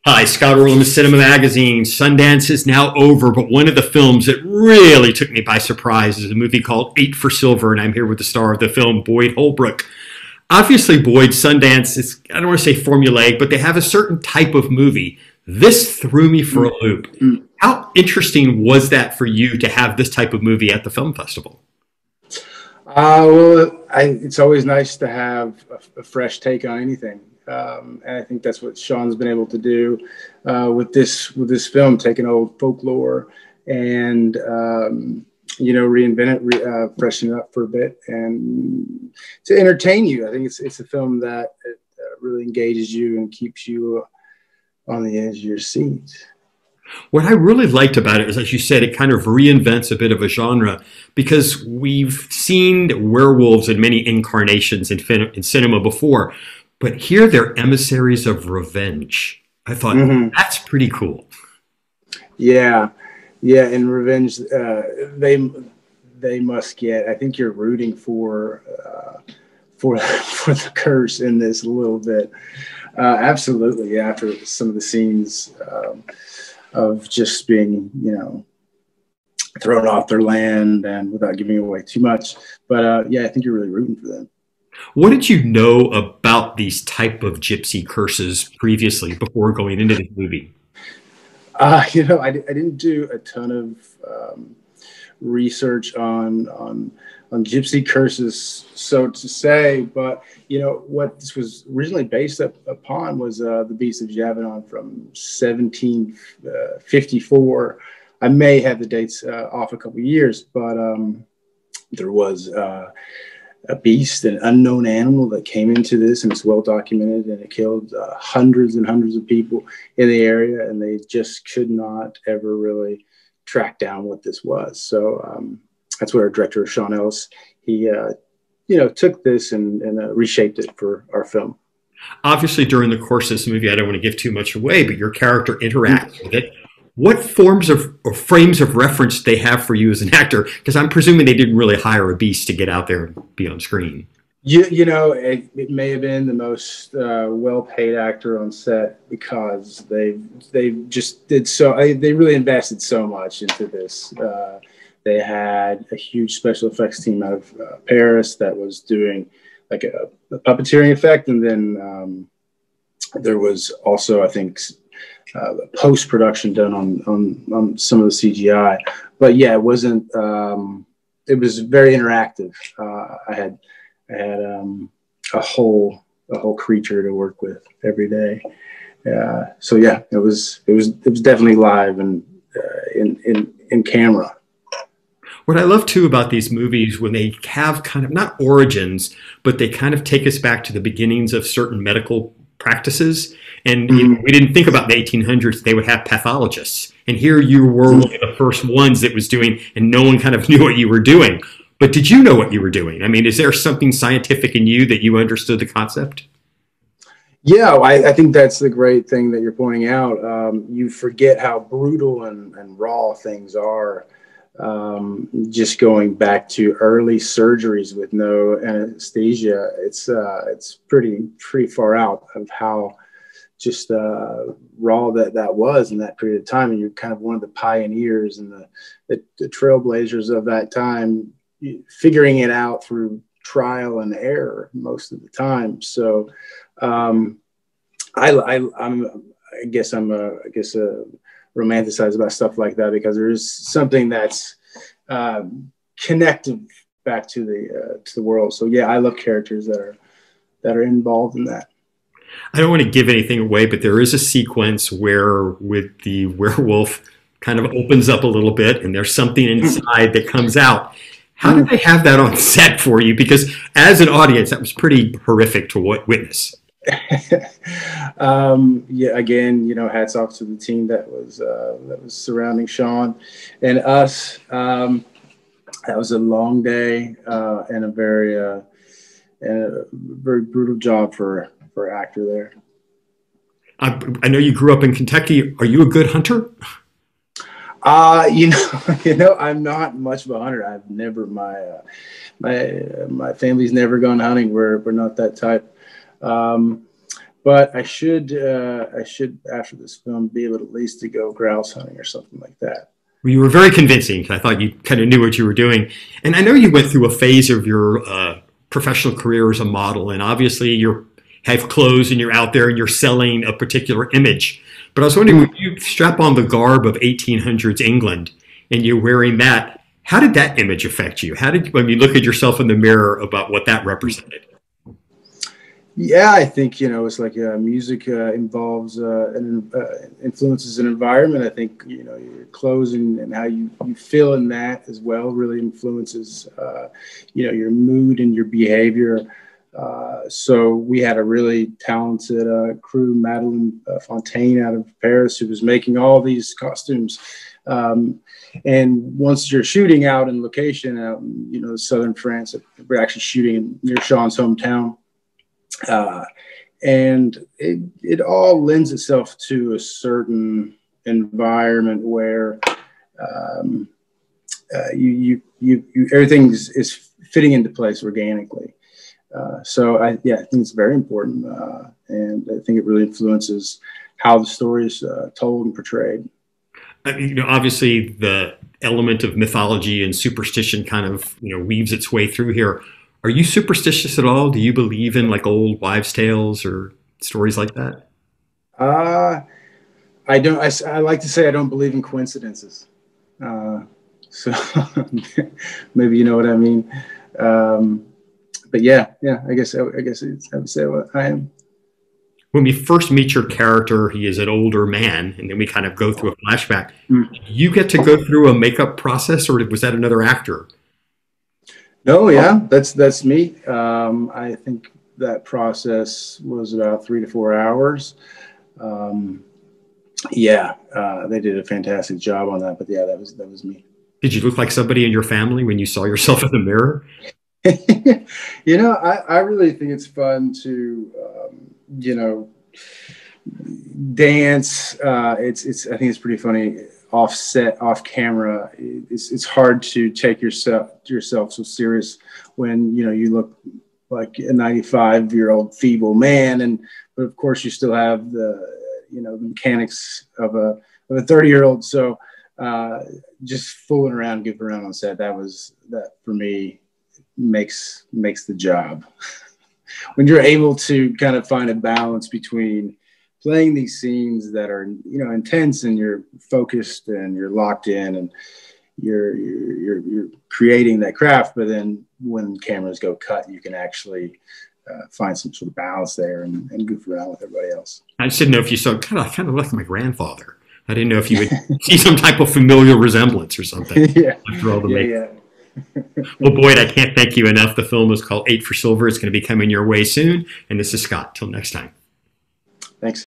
Hi, Scot Orlin with Cinema Magazine. Sundance is now over, but one of the films that really took me by surprise is a movie called Eight for Silver, and I'm here with the star of the film, Boyd Holbrook. Obviously, Boyd, Sundance is, I don't want to say formulaic, but they have a certain type of movie. This threw me for a loop. How interesting was that for you to have this type of movie at the film festival? It's always nice to have a fresh take on anything. And I think that's what Sean's been able to do with this film, take an old folklore and reinvent it, freshen it up for a bit, and to entertain you. I think it's a film that really engages you and keeps you on the edge of your seat. What I really liked about it is, as you said, it kind of reinvents a bit of a genre, because we've seen werewolves in many incarnations in cinema before. But here they're emissaries of revenge. I thought, that's pretty cool. Yeah, and revenge, they must get. I think you're rooting for the curse in this a little bit. Absolutely, after some of the scenes of just being, thrown off their land, and without giving away too much. But yeah, I think you're really rooting for them. What did you know about these type of gypsy curses previously before going into this movie? I didn't do a ton of research on gypsy curses, so to say. But what this was originally based upon was the Beast of Javedon from 1754. I may have the dates off a couple of years, but there was a beast, an unknown animal that came into this, and it's well documented, and it killed hundreds and hundreds of people in the area, and they just could not ever really track down what this was. So that's where our director, Sean Ellis, he took this and reshaped it for our film. Obviously, during the course of this movie, I don't want to give too much away, but your character interacts with it. What forms of or frames of reference they have for you as an actor? Because I'm presuming they didn't really hire a beast to get out there and be on screen. It may have been the most well-paid actor on set, because they just did so. They really invested so much into this. They had a huge special effects team out of Paris that was doing like a puppeteering effect, and then there was also, I think, post-production done on some of the CGI. But yeah, it wasn't. It was very interactive. I had a whole creature to work with every day. So yeah, it was definitely live and in camera. What I love too about these movies, when they have kind of not origins, but they kind of take us back to the beginnings of certain medical practices. And we didn't think about the 1800s, they would have pathologists. And here you were one of the first ones that was doing, and no one kind of knew what you were doing. But did you know what you were doing? I mean, is there something scientific in you that you understood the concept? Yeah, I think that's the great thing that you're pointing out. You forget how brutal and raw things are. Just going back to early surgeries with no anesthesia, it's pretty far out of how just raw that was in that period of time. And you're kind of one of the pioneers and the trailblazers of that time, figuring it out through trial and error most of the time. So I guess I'm romanticized about stuff like that, because there is something that's connected back to the world. So yeah, I love characters that are involved in that. I don't want to give anything away, but there is a sequence where with the werewolf kind of opens up a little bit and there's something inside that comes out. How did they have that on set for you? Because as an audience, that was pretty horrific to witness. Yeah, again, hats off to the team that was surrounding Sean and us. That was a long day and a very brutal job for actor there. I know you grew up in Kentucky. Are you a good hunter? I'm not much of a hunter. I've never my family's never gone hunting. We're not that type. But I should after this film be able at least to go grouse hunting or something like that. Well, you were very convincing. I thought you kind of knew what you were doing. And I know you went through a phase of your professional career as a model, and obviously you have clothes and you're out there and you're selling a particular image. But I was wondering, when you strap on the garb of 1800s England and you're wearing that, how did that image affect you? How did, when you look at yourself in the mirror, about what that represented? Yeah, I think, it's like music involves and influences an environment. I think, your clothes and how you feel in that as well really influences, your mood and your behavior. So we had a really talented crew, Madeline Fontaine out of Paris, who was making all these costumes. And once you're shooting out in location out in, southern France, we're actually shooting near Sean's hometown. And it all lends itself to a certain environment where everything is fitting into place organically. So I think it's very important, and I think it really influences how the story is told and portrayed. I mean, obviously the element of mythology and superstition kind of weaves its way through here. Are you superstitious at all? Do you believe in like old wives' tales or stories like that? I don't. I like to say I don't believe in coincidences. So maybe you know what I mean. But yeah. I guess I would say what I am. When we first meet your character, he is an older man, and then we kind of go through a flashback. You get to go through a makeup process, or was that another actor? No, yeah, that's me. I think that process was about 3 to 4 hours. They did a fantastic job on that. But yeah, that was me. Did you look like somebody in your family when you saw yourself in the mirror? I really think it's fun to, dance. I think it's pretty funny. Off camera, it's hard to take yourself so serious when you look like a 95-year-old feeble man, but of course you still have the the mechanics of a 30-year-old. So just fooling around, goofing around on set, that for me makes the job. When you're able to kind of find a balance between playing these scenes that are intense, and you're focused and you're locked in and you're creating that craft, but then when cameras go cut, you can actually find some sort of balance there and goof around with everybody else. I just didn't know if you saw kind of like my grandfather. I didn't know if you would see some type of familial resemblance or something. Yeah. After all the makeup. Well, Boyd, I can't thank you enough. The film is called 8 for Silver. It's going to be coming your way soon. And this is Scott. Till next time. Thanks.